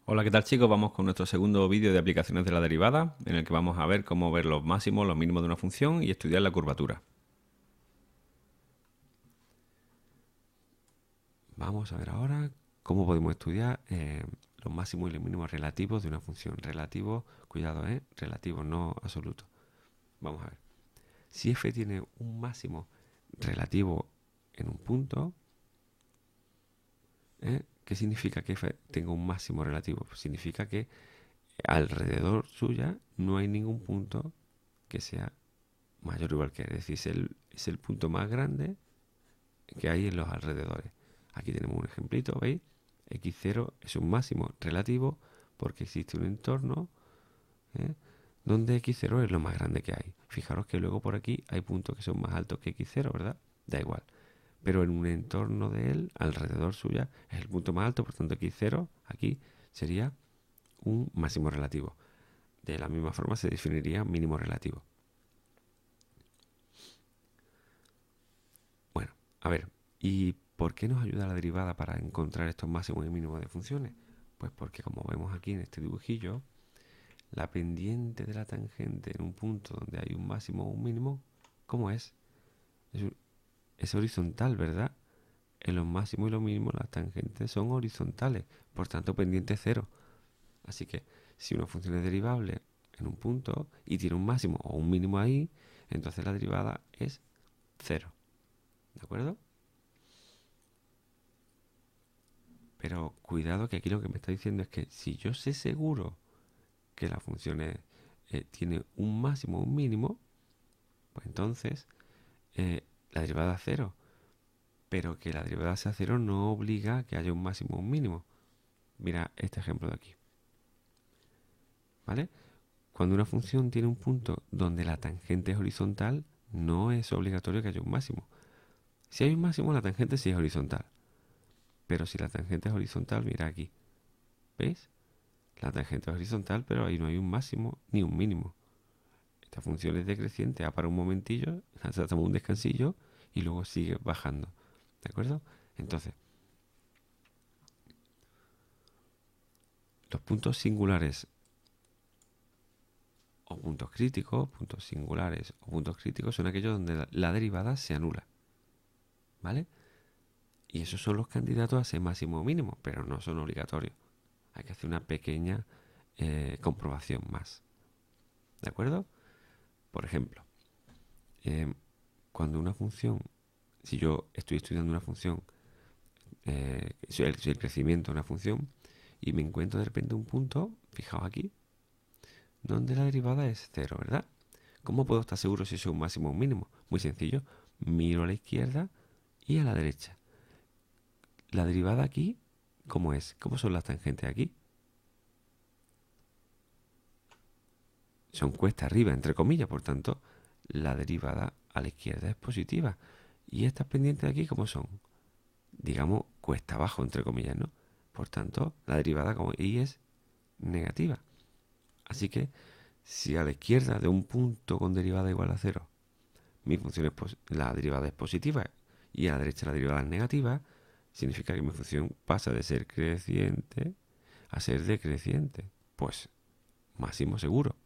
Hola, ¿qué tal chicos? Vamos con nuestro segundo vídeo de aplicaciones de la derivada, en el que vamos a ver cómo ver los máximos, los mínimos de una función y estudiar la curvatura. Vamos a ver ahora cómo podemos estudiar los máximos y los mínimos relativos de una función. Relativo, cuidado, relativo, no absoluto. Vamos a ver. Si f tiene un máximo relativo en un punto, ¿qué significa que f tenga un máximo relativo? Pues significa que alrededor suya no hay ningún punto que sea mayor o igual que, es decir, es el punto más grande que hay en los alrededores. Aquí tenemos un ejemplito, ¿veis? X0 es un máximo relativo porque existe un entorno ¿eh? donde X0 es lo más grande que hay. Fijaros que luego por aquí hay puntos que son más altos que X0, ¿verdad? Da igual. Pero en un entorno de él, alrededor suya, es el punto más alto, por tanto X0 aquí sería un máximo relativo. De la misma forma se definiría mínimo relativo. Bueno, a ver, ¿y por qué nos ayuda la derivada para encontrar estos máximos y mínimos de funciones? Pues porque como vemos aquí en este dibujillo, la pendiente de la tangente en un punto donde hay un máximo o un mínimo, ¿cómo es? Es, es horizontal, ¿verdad? En los máximos y los mínimos las tangentes son horizontales, por tanto pendiente cero. Así que si una función es derivable en un punto y tiene un máximo o un mínimo ahí, entonces la derivada es cero. ¿De acuerdo? Pero cuidado que aquí lo que me está diciendo es que si yo sé seguro que la función tiene un máximo o un mínimo, pues entonces la derivada es cero. Pero que la derivada sea cero no obliga a que haya un máximo o un mínimo. Mira este ejemplo de aquí. ¿Vale? Cuando una función tiene un punto donde la tangente es horizontal, no es obligatorio que haya un máximo. Si hay un máximo, la tangente sí es horizontal. Pero si la tangente es horizontal, mira aquí. ¿Veis? La tangente es horizontal, pero ahí no hay un máximo ni un mínimo. Esta función es decreciente, para un momentillo, hacemos un descansillo y luego sigue bajando. ¿De acuerdo? Entonces, los puntos singulares o puntos singulares o puntos críticos son aquellos donde la derivada se anula. ¿Vale? Y esos son los candidatos a ser máximo o mínimo, pero no son obligatorios. Hay que hacer una pequeña comprobación más. ¿De acuerdo? Por ejemplo, eh, cuando una función, si yo estoy estudiando una función, el crecimiento de una función, y me encuentro de repente un punto, fijaos aquí, donde la derivada es cero, ¿verdad? ¿Cómo puedo estar seguro si eso es un máximo o un mínimo? Muy sencillo, miro a la izquierda y a la derecha. La derivada aquí, ¿cómo es? ¿Cómo son las tangentes aquí? Son cuesta arriba, entre comillas, por tanto, la derivada a la izquierda es positiva. Y estas pendientes de aquí, ¿cómo son? Digamos, cuesta abajo, entre comillas, ¿no? Por tanto, la derivada como y es negativa. Así que, si a la izquierda de un punto con derivada igual a cero, mi función es la derivada es positiva y a la derecha la derivada es negativa, significa que mi función pasa de ser creciente a ser decreciente. Pues máximo seguro,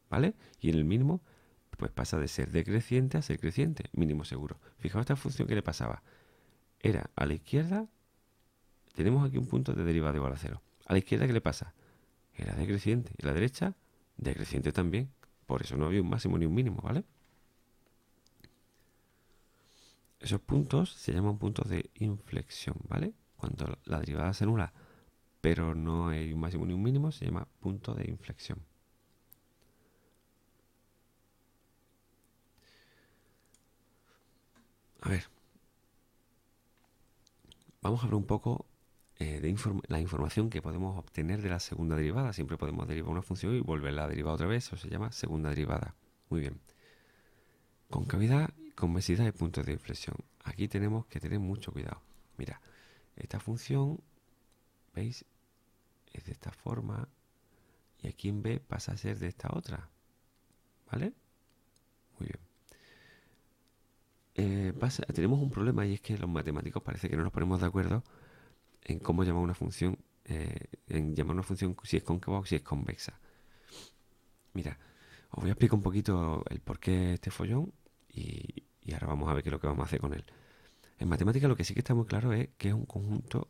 ¿vale? Y en el mínimo, pues pasa de ser decreciente a ser creciente, mínimo seguro. Fijaos esta función que le pasaba. Era a la izquierda, tenemos aquí un punto de derivada igual a cero. A la izquierda, ¿qué le pasa? Era decreciente. Y a la derecha, decreciente también. Por eso no había un máximo ni un mínimo, ¿vale? Esos puntos se llaman puntos de inflexión, ¿vale? Cuando la derivada se anula, pero no hay un máximo ni un mínimo, se llama punto de inflexión. A ver, vamos a ver un poco de la información que podemos obtener de la segunda derivada. Siempre podemos derivar una función y volverla a derivar otra vez. Eso se llama segunda derivada. Muy bien. Concavidad, convexidad y puntos de inflexión. Aquí tenemos que tener mucho cuidado. Mira, esta función, ¿veis? Es de esta forma y aquí en B pasa a ser de esta otra. ¿Vale? Muy bien. Tenemos un problema y es que los matemáticos parece que no nos ponemos de acuerdo en cómo llamar una función en llamar una función si es cóncava o si es convexa. Mira, os voy a explicar un poquito el porqué de este follón y ahora vamos a ver qué es lo que vamos a hacer con él. En matemática lo que sí que está muy claro es que es un conjunto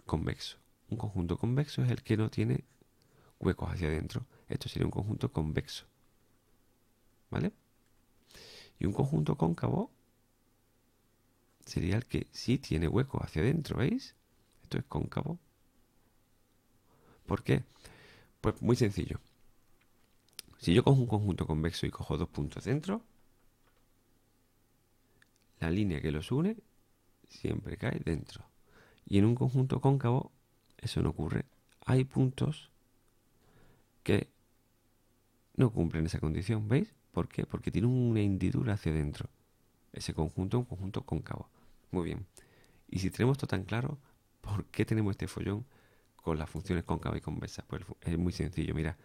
convexo. Un conjunto convexo es el que no tiene huecos hacia adentro. Esto sería un conjunto convexo. ¿Vale? Y un conjunto cóncavo sería el que sí tiene huecos hacia adentro, ¿veis? Esto es cóncavo. ¿Por qué? Pues muy sencillo. Si yo cojo un conjunto convexo y cojo dos puntos dentro, la línea que los une siempre cae dentro. Y en un conjunto cóncavo eso no ocurre. Hay puntos que no cumplen esa condición, ¿veis? ¿Por qué? Porque tienen una hendidura hacia adentro. Ese conjunto es un conjunto cóncavo. Muy bien. Y si tenemos esto tan claro, ¿por qué tenemos este follón con las funciones cóncavas y convexas? Pues es muy sencillo. Mira,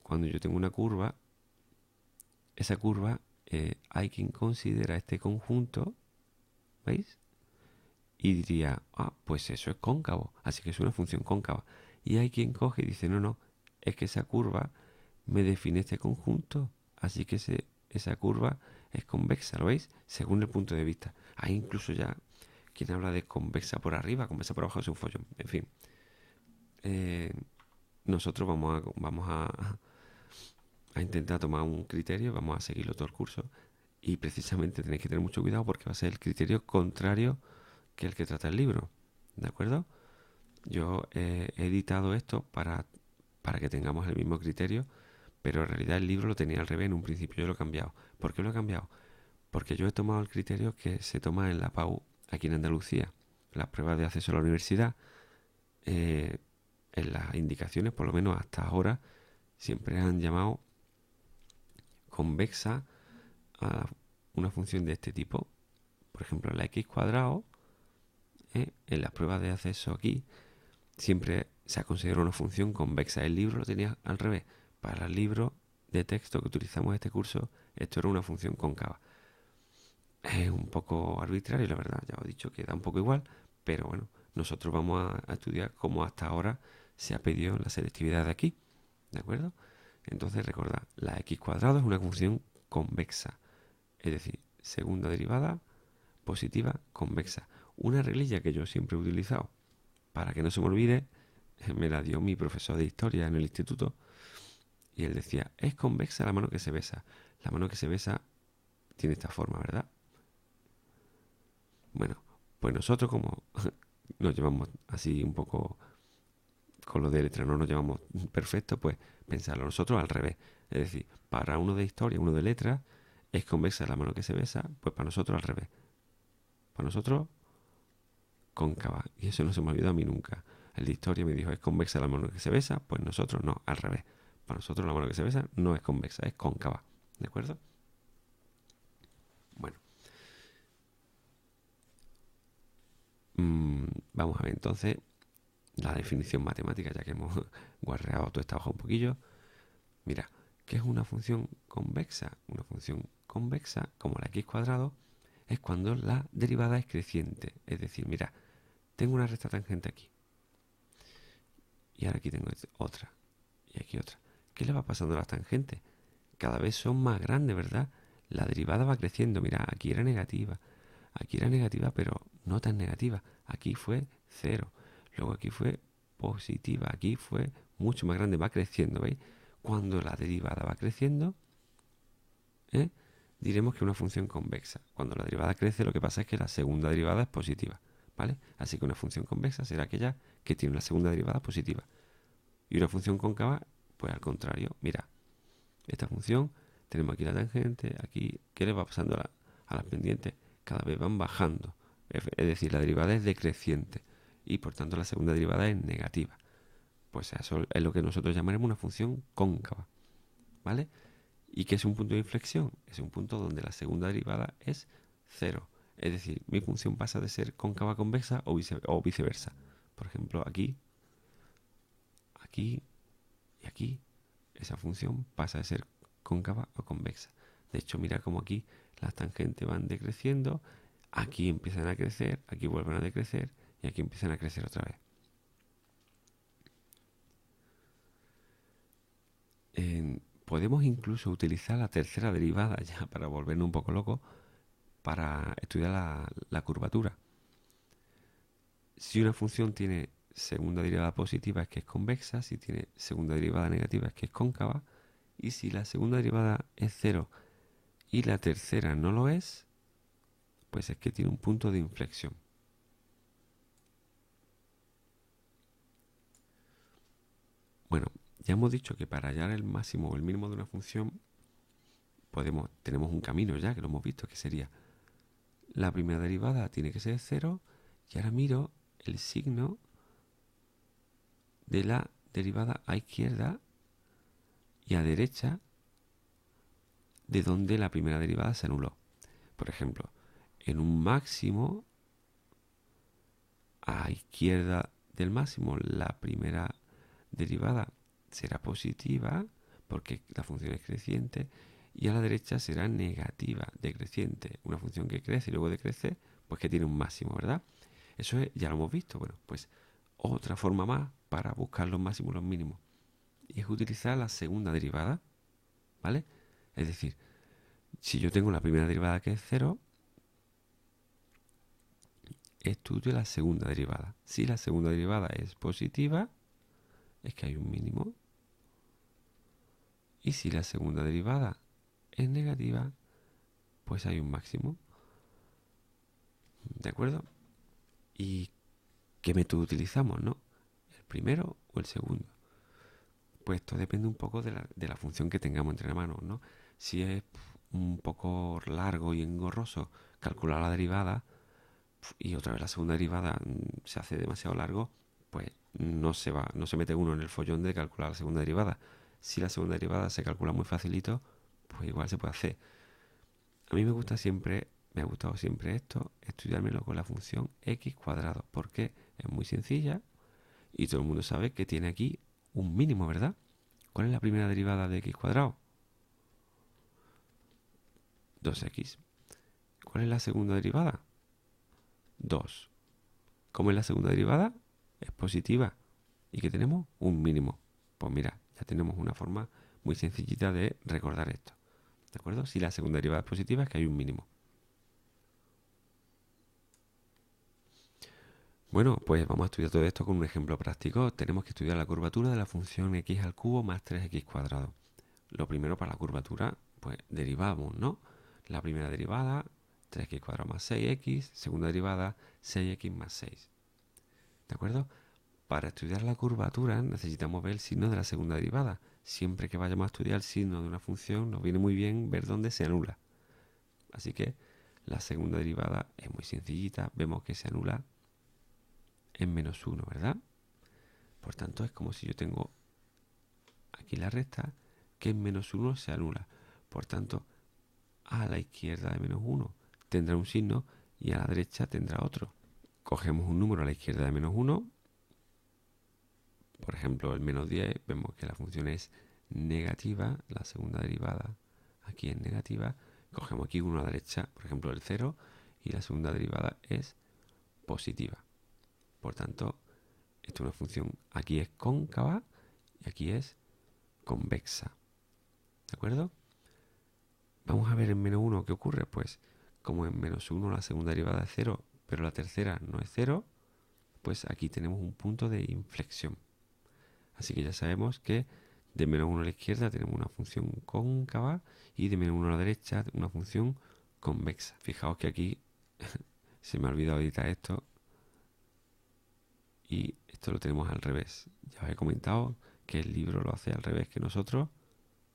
cuando yo tengo una curva, esa curva hay quien considera este conjunto, ¿veis? Y diría, pues eso es cóncavo, así que es una función cóncava. Y hay quien coge y dice, no, es que esa curva me define este conjunto, así que esa curva es convexa, ¿lo veis? Según el punto de vista. Hay incluso ya quien habla de convexa por arriba, convexa por abajo, es un follón. En fin, nosotros vamos a intentar tomar un criterio, vamos a seguirlo todo el curso y precisamente tenéis que tener mucho cuidado porque va a ser el criterio contrario que el que trata el libro, ¿de acuerdo? Yo he editado esto para que tengamos el mismo criterio, pero en realidad el libro lo tenía al revés en un principio, yo lo he cambiado. ¿Por qué lo he cambiado? Porque yo he tomado el criterio que se toma en la PAU aquí en Andalucía, las pruebas de acceso a la universidad, en las indicaciones, por lo menos hasta ahora, siempre han llamado convexa a una función de este tipo. Por ejemplo, la x cuadrado, en las pruebas de acceso aquí, siempre se ha considerado una función convexa. El libro lo tenía al revés. Para el libro de texto que utilizamos en este curso, esto era una función cóncava. Es un poco arbitrario, la verdad, ya os he dicho que da un poco igual, pero bueno, nosotros vamos a estudiar cómo hasta ahora se ha pedido en la selectividad de aquí, ¿de acuerdo? Entonces recordad, la x cuadrado es una función convexa, es decir, segunda derivada positiva convexa. Una reglilla que yo siempre he utilizado para que no se me olvide, me la dio mi profesor de historia en el instituto y él decía, es convexa la mano que se besa. La mano que se besa tiene esta forma, ¿verdad? Bueno, pues nosotros como nos llevamos así un poco con lo de letra, no nos llevamos perfecto, pues pensarlo nosotros al revés. Es decir, para uno de historia, uno de letra, es convexa la mano que se besa, pues para nosotros al revés. Para nosotros, cóncava. Y eso no se me olvidó a mí nunca. El de historia me dijo, es convexa la mano que se besa, pues nosotros no, al revés. Para nosotros la mano que se besa no es convexa, es cóncava. ¿De acuerdo? Bueno, vamos a ver entonces la definición matemática, ya que hemos guarreado toda esta hoja un poquillo. Mira, ¿qué es una función convexa? Una función convexa, como la x cuadrado, es cuando la derivada es creciente. Es decir, mira, tengo una recta tangente aquí. Y ahora aquí tengo otra. Y aquí otra. ¿Qué le va pasando a las tangentes? Cada vez son más grandes, ¿verdad? La derivada va creciendo. Mira, aquí era negativa. Aquí era negativa, pero no tan negativa. Aquí fue cero. Luego aquí fue positiva. Aquí fue mucho más grande. Va creciendo, ¿veis? Cuando la derivada va creciendo, diremos que es una función convexa. Cuando la derivada crece, lo que pasa es que la segunda derivada es positiva, ¿vale? Así que una función convexa será aquella que tiene una segunda derivada positiva. Y una función cóncava, pues al contrario. Mira, esta función, tenemos aquí la tangente, aquí, ¿qué le va pasando a las pendientes? Cada vez van bajando. Es decir, la derivada es decreciente. Y por tanto la segunda derivada es negativa. Pues eso es lo que nosotros llamaremos una función cóncava. ¿Vale? ¿Y qué es un punto de inflexión? Es un punto donde la segunda derivada es cero. Es decir, mi función pasa de ser cóncava a convexa o viceversa. Por ejemplo, aquí, aquí y aquí, esa función pasa de ser cóncava o convexa. De hecho, mira cómo aquí las tangentes van decreciendo, aquí empiezan a crecer, aquí vuelven a decrecer y aquí empiezan a crecer otra vez. Podemos incluso utilizar la tercera derivada, ya para volvernos un poco locos, para estudiar la curvatura. Si una función tiene segunda derivada positiva es que es convexa, si tiene segunda derivada negativa es que es cóncava, y si la segunda derivada es cero y la tercera no lo es, pues es que tiene un punto de inflexión. Bueno, ya hemos dicho que para hallar el máximo o el mínimo de una función tenemos un camino ya, que lo hemos visto, que sería la primera derivada tiene que ser cero, y ahora miro el signo de la derivada a izquierda y a derecha de donde la primera derivada se anuló. Por ejemplo, en un máximo, a izquierda del máximo, la primera derivada será positiva porque la función es creciente, y a la derecha será negativa, decreciente. Una función que crece y luego decrece, pues que tiene un máximo, ¿verdad? Eso ya lo hemos visto. Bueno, pues otra forma más para buscar los máximos y los mínimos, y es utilizar la segunda derivada, ¿vale? Es decir, si yo tengo la primera derivada que es cero, estudio la segunda derivada. Si la segunda derivada es positiva, es que hay un mínimo. Y si la segunda derivada es negativa, pues hay un máximo. ¿De acuerdo? ¿Y qué método utilizamos, no? ¿El primero o el segundo? Pues esto depende un poco de la función que tengamos entre manos, ¿no? Si es un poco largo y engorroso calcular la derivada, y otra vez la segunda derivada se hace demasiado largo, pues no se mete uno en el follón de calcular la segunda derivada. Si la segunda derivada se calcula muy facilito, pues igual se puede hacer. A mí me ha gustado siempre esto, estudiármelo con la función x cuadrado, porque es muy sencilla y todo el mundo sabe que tiene aquí un mínimo, ¿verdad? ¿Cuál es la primera derivada de x cuadrado? 2x. ¿Cuál es la segunda derivada? 2. ¿Cómo es la segunda derivada? Es positiva. ¿Y que tenemos? Un mínimo. Pues mira, ya tenemos una forma muy sencillita de recordar esto. ¿De acuerdo? Si la segunda derivada es positiva, es que hay un mínimo. Bueno, pues vamos a estudiar todo esto con un ejemplo práctico. Tenemos que estudiar la curvatura de la función x al cubo más 3x cuadrado. Lo primero, para la curvatura, pues derivamos, ¿no? La primera derivada, 3x cuadrado más 6x. Segunda derivada, 6x más 6. ¿De acuerdo? Para estudiar la curvatura necesitamos ver el signo de la segunda derivada. Siempre que vayamos a estudiar el signo de una función, nos viene muy bien ver dónde se anula. Así que la segunda derivada es muy sencillita. Vemos que se anula en menos 1, ¿verdad? Por tanto, es como si yo tengo aquí la recta, que en menos 1 se anula. Por tanto, a la izquierda de menos 1 tendrá un signo y a la derecha tendrá otro. Cogemos un número a la izquierda de menos 1. Por ejemplo, el menos 10, vemos que la función es negativa, la segunda derivada aquí es negativa. Cogemos aquí uno a la derecha, por ejemplo el 0, y la segunda derivada es positiva. Por tanto, esta es una función, aquí es cóncava y aquí es convexa. ¿De acuerdo? Vamos a ver en menos 1 qué ocurre. Pues como en menos 1 la segunda derivada es 0, pero la tercera no es 0, pues aquí tenemos un punto de inflexión. Así que ya sabemos que de menos 1 a la izquierda tenemos una función cóncava y de menos 1 a la derecha una función convexa. Fijaos que aquí se me ha olvidado editar esto y esto lo tenemos al revés. Ya os he comentado que el libro lo hace al revés que nosotros,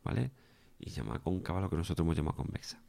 ¿vale? Y llama cóncava lo que nosotros hemos llamado convexa.